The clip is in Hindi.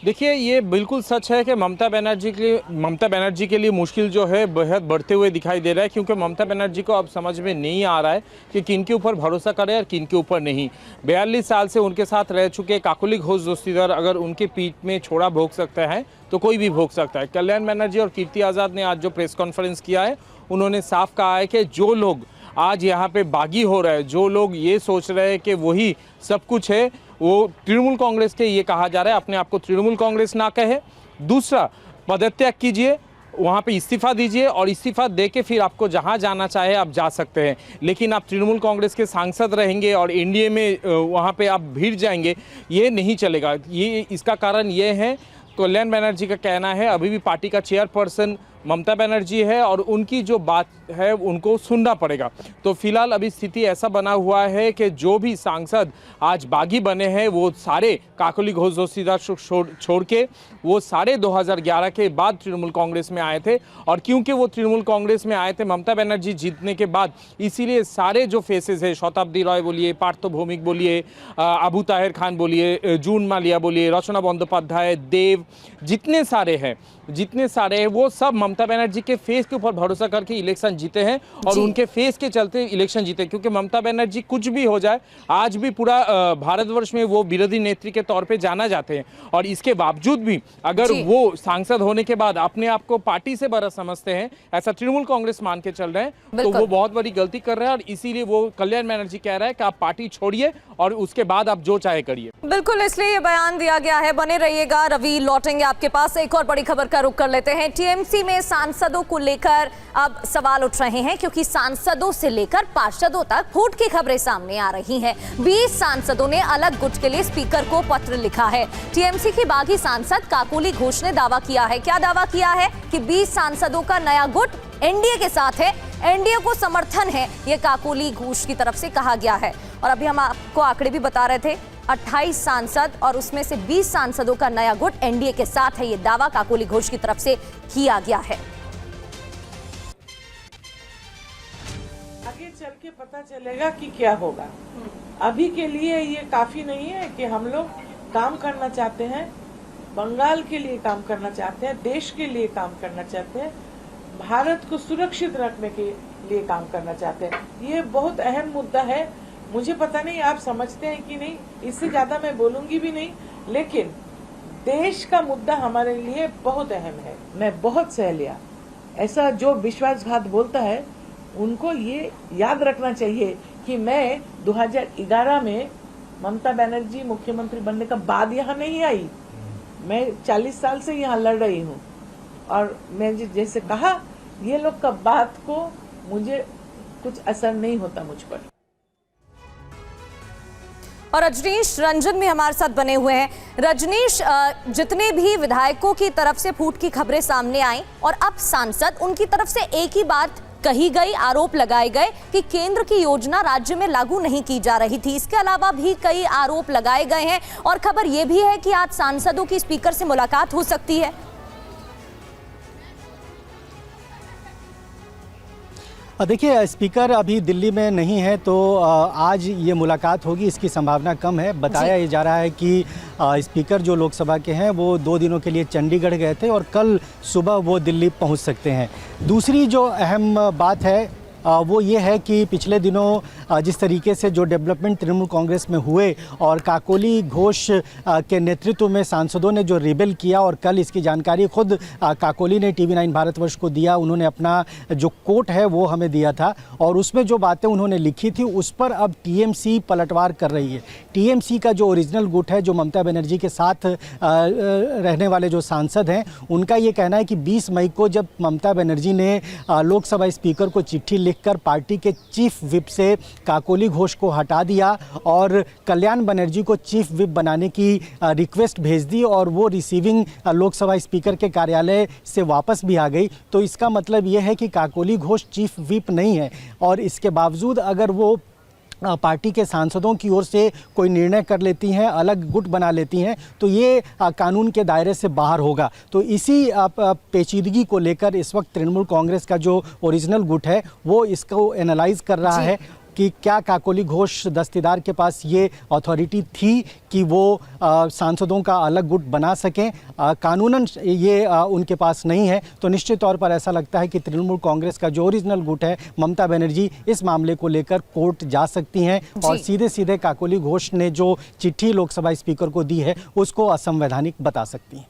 देखिए, ये बिल्कुल सच है कि ममता बनर्जी के लिए मुश्किल जो है बेहद बढ़ते हुए दिखाई दे रहा है, क्योंकि ममता बनर्जी को अब समझ में नहीं आ रहा है कि किन के ऊपर भरोसा करें और किन के ऊपर नहीं। 42 साल से उनके साथ रह चुके काकोली घोष दस्तीदार अगर उनके पीठ में छोड़ा भोग सकते हैं तो कोई भी भोग सकता है। कल्याण बनर्जी और कीर्ति आज़ाद ने आज जो प्रेस कॉन्फ्रेंस किया है, उन्होंने साफ कहा है कि जो लोग आज यहाँ पे बागी हो रहे हैं, जो लोग ये सोच रहे हैं कि वही सब कुछ है, वो तृणमूल कांग्रेस के ये कहा जा रहा है, अपने आप को तृणमूल कांग्रेस ना कहे। दूसरा, पदत्याग कीजिए, वहाँ पे इस्तीफा दीजिए और इस्तीफा दे के फिर आपको जहाँ जाना चाहे आप जा सकते हैं, लेकिन आप तृणमूल कांग्रेस के सांसद रहेंगे और एनडीए में वहाँ पे आप भिड़ जाएंगे, ये नहीं चलेगा। ये इसका कारण ये है, कल्याण बनर्जी का कहना है अभी भी पार्टी का चेयरपर्सन ममता बनर्जी है और उनकी जो बात है उनको सुनना पड़ेगा। तो फिलहाल अभी स्थिति ऐसा बना हुआ है कि जो भी सांसद आज बागी बने हैं वो सारे काकोली घोष दस्तीदार छोड़ के वो सारे 2011 के बाद तृणमूल कांग्रेस में आए थे, और क्योंकि वो तृणमूल कांग्रेस में आए थे ममता बनर्जी जीतने के बाद, इसीलिए सारे जो फेसेस है, शताब्दी रॉय बोलिए, पार्थ भौमिक बोलिए, अबू ताहिर खान बोलिए, जून मालिया बोलिए, रचना बंदोपाध्याय, देव, जितने सारे हैं वो सब ममता बनर्जी के फेस के ऊपर भरोसा करके इलेक्शन जीते हैं और उनके फेस के चलते इलेक्शन जीते। क्योंकि ममता बनर्जी कुछ भी हो जाए, आज भी पूरा भारतवर्ष में वो विरोधी नेत्री के तौर पे जाना जाते हैं, और इसके बावजूद भी अगर वो सांसद होने के बाद अपने आप को पार्टी से बड़ा समझते हैं, ऐसा तृणमूल कांग्रेस मान के चल रहे हैं, तो वो बहुत बड़ी गलती कर रहे हैं। और इसीलिए वो कल्याण बनर्जी कह रहा है कि आप पार्टी छोड़िए और उसके बाद आप जो चाहे करिए। बिल्कुल, इसलिए ये बयान दिया गया है। बने रहिएगा, रवि लौटेंगे आपके पास। एक और बड़ी खबर का रुख कर लेते हैं। टीएमसी में सांसदों को लेकर अब सवाल उठ रहे हैं, क्योंकि सांसदों से लेकर पार्षदों तक फूट की खबरें सामने आ रही हैं। 20 सांसदों ने अलग गुट के लिए स्पीकर को पत्र लिखा है। टीएमसी की बागी सांसद काकोली घोष ने दावा किया है। क्या दावा किया है? कि 20 सांसदों का नया गुट एनडीए के साथ है, एनडीए को समर्थन है, ये काकोली घोष की तरफ से कहा गया है। और अभी हम आपको आंकड़े भी बता रहे थे, 28 सांसद और उसमें से 20 सांसदों का नया गुट एनडीए के साथ है, ये दावा काकोली घोष की तरफ से किया गया है। आगे चल के पता चलेगा कि क्या होगा। अभी के लिए ये काफी नहीं है कि हम लोग काम करना चाहते हैं, बंगाल के लिए काम करना चाहते हैं, देश के लिए काम करना चाहते हैं, भारत को सुरक्षित रखने के लिए काम करना चाहते हैं। ये बहुत अहम मुद्दा है। मुझे पता नहीं आप समझते हैं कि नहीं, इससे ज्यादा मैं बोलूंगी भी नहीं, लेकिन देश का मुद्दा हमारे लिए बहुत अहम है। मैं बहुत सह लिया, ऐसा जो विश्वासघात बोलता है उनको ये याद रखना चाहिए कि मैं 2011 में ममता बनर्जी मुख्यमंत्री बनने का बाद यहाँ नहीं आई। मैं 40 साल से यहाँ लड़ रही हूँ, और मैं जैसे कहा, ये लोग का बात को मुझे कुछ असर नहीं होता मुझ पर। और रजनीश रंजन भी हमारे साथ बने हुए हैं। रजनीश, जितने भी विधायकों की तरफ से फूट की खबरें सामने आई और अब सांसद, उनकी तरफ से एक ही बात कही गई, आरोप लगाए गए कि केंद्र की योजना राज्य में लागू नहीं की जा रही थी। इसके अलावा भी कई आरोप लगाए गए हैं और खबर यह भी है कि आज सांसदों की स्पीकर से मुलाकात हो सकती है। देखिए, स्पीकर अभी दिल्ली में नहीं है, तो आज ये मुलाकात होगी, इसकी संभावना कम है। बताया ये जा रहा है कि स्पीकर जो लोकसभा के हैं वो 2 दिनों के लिए चंडीगढ़ गए थे और कल सुबह वो दिल्ली पहुंच सकते हैं। दूसरी जो अहम बात है वो ये है कि पिछले दिनों जिस तरीके से जो डेवलपमेंट तृणमूल कांग्रेस में हुए और काकोली घोष के नेतृत्व में सांसदों ने जो रिबेल किया, और कल इसकी जानकारी खुद काकोली ने TV9 भारतवर्ष को दिया। उन्होंने अपना जो कोट है वो हमें दिया था, और उसमें जो बातें उन्होंने लिखी थी उस पर अब टीएमसी पलटवार कर रही है। टीएमसी का जो ओरिजिनल गुट है, जो ममता बनर्जी के साथ रहने वाले जो सांसद हैं, उनका ये कहना है कि 20 मई को जब ममता बनर्जी ने लोकसभा स्पीकर को चिट्ठी लिखकर पार्टी के चीफ विप से काकोली घोष को हटा दिया और कल्याण बनर्जी को चीफ विप बनाने की रिक्वेस्ट भेज दी, और वो रिसीविंग लोकसभा स्पीकर के कार्यालय से वापस भी आ गई, तो इसका मतलब ये है कि काकोली घोष चीफ विप नहीं है। और इसके बावजूद अगर वो पार्टी के सांसदों की ओर से कोई निर्णय कर लेती हैं, अलग गुट बना लेती हैं, तो ये कानून के दायरे से बाहर होगा। तो इसी पेचीदगी को लेकर इस वक्त तृणमूल कांग्रेस का जो ओरिजिनल गुट है वो इसको एनालाइज कर रहा है कि क्या काकोली घोष दस्तेदार के पास ये अथॉरिटी थी कि वो सांसदों का अलग गुट बना सकें। कानूनन ये उनके पास नहीं है, तो निश्चित तौर पर ऐसा लगता है कि तृणमूल कांग्रेस का जो ओरिजिनल गुट है ममता बनर्जी इस मामले को लेकर कोर्ट जा सकती हैं और सीधे सीधे काकोली घोष ने जो चिट्ठी लोकसभा स्पीकर को दी है उसको असंवैधानिक बता सकती हैं।